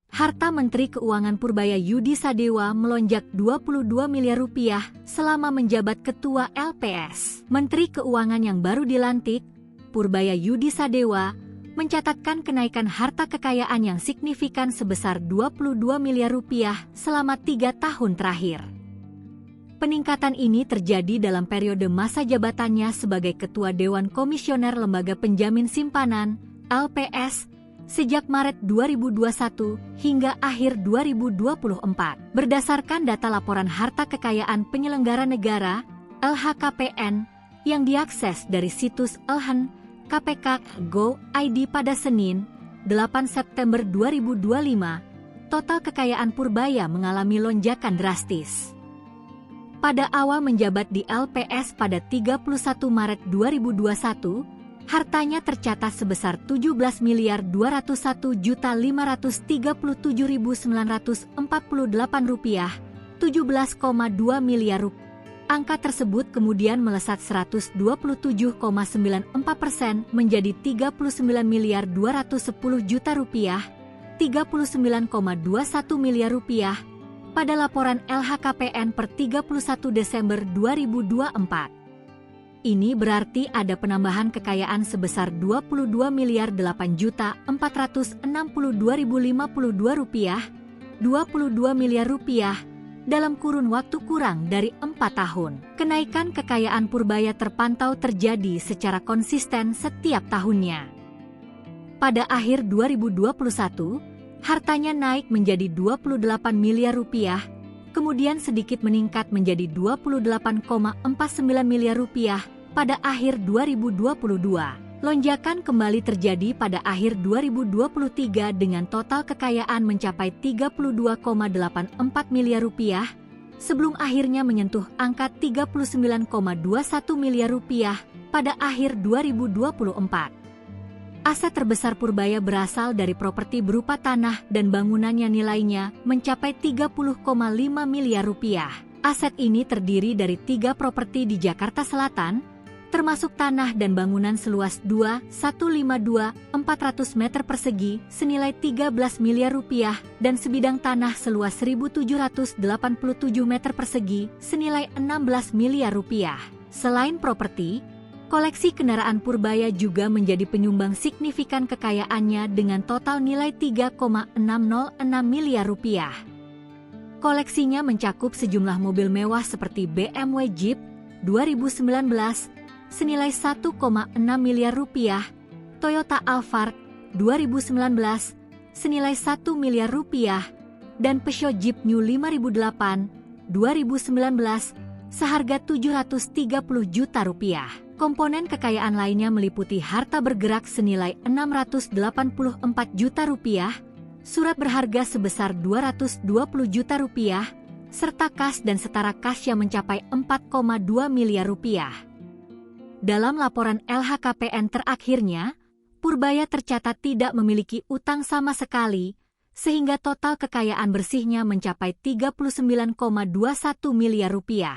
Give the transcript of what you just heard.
Harta Menteri Keuangan Purbaya Yudi Sadewa melonjak 22 miliar rupiah selama menjabat Ketua LPS. Menteri Keuangan yang baru dilantik, Purbaya Yudi Sadewa, mencatatkan kenaikan harta kekayaan yang signifikan sebesar 22 miliar rupiah selama 3 tahun terakhir. Peningkatan ini terjadi dalam periode masa jabatannya sebagai Ketua Dewan Komisioner Lembaga Penjamin Simpanan, LPS, sejak Maret 2021 hingga akhir 2024. Berdasarkan data laporan harta kekayaan penyelenggara negara, LHKPN, yang diakses dari situs LHN KPK Go.id pada Senin, 8 September 2025, total kekayaan Purbaya mengalami lonjakan drastis. Pada awal menjabat di LPS pada 31 Maret 2021, hartanya tercatat sebesar 17.201.537.948 rupiah, 17,2 miliar rupiah. Angka tersebut kemudian melesat 127,94% menjadi 39.210 juta rupiah, 39,21 miliar rupiah pada laporan LHKPN per 31 Desember 2024. Ini berarti ada penambahan kekayaan sebesar 22 miliar 8 juta 462.052 rupiah, 22 miliar rupiah dalam kurun waktu kurang dari 4 tahun. Kenaikan kekayaan Purbaya terpantau terjadi secara konsisten setiap tahunnya. Pada akhir 2021, hartanya naik menjadi 28 miliar rupiah, kemudian sedikit meningkat menjadi 28,49 miliar rupiah pada akhir 2022. Lonjakan kembali terjadi pada akhir 2023 dengan total kekayaan mencapai 32,84 miliar rupiah, sebelum akhirnya menyentuh angka 39,21 miliar rupiah pada akhir 2024. Aset terbesar Purbaya berasal dari properti berupa tanah dan bangunannya nilainya mencapai 30,5 miliar rupiah. Aset ini terdiri dari 3 properti di Jakarta Selatan, termasuk tanah dan bangunan seluas 2.152.400 meter persegi senilai 13 miliar rupiah dan sebidang tanah seluas 1.787 meter persegi senilai 16 miliar rupiah. Selain properti, koleksi kendaraan Purbaya juga menjadi penyumbang signifikan kekayaannya dengan total nilai 3,606 miliar rupiah. Koleksinya mencakup sejumlah mobil mewah seperti BMW Jeep 2019 senilai 1,6 miliar rupiah, Toyota Alphard 2019 senilai 1 miliar rupiah, dan Peugeot Jeep New 5008 2019 seharga 730 juta rupiah. Komponen kekayaan lainnya meliputi harta bergerak senilai 684 juta rupiah, surat berharga sebesar 220 juta rupiah, serta kas dan setara kas yang mencapai 4,2 miliar rupiah. Dalam laporan LHKPN terakhirnya, Purbaya tercatat tidak memiliki utang sama sekali, sehingga total kekayaan bersihnya mencapai 39,21 miliar rupiah.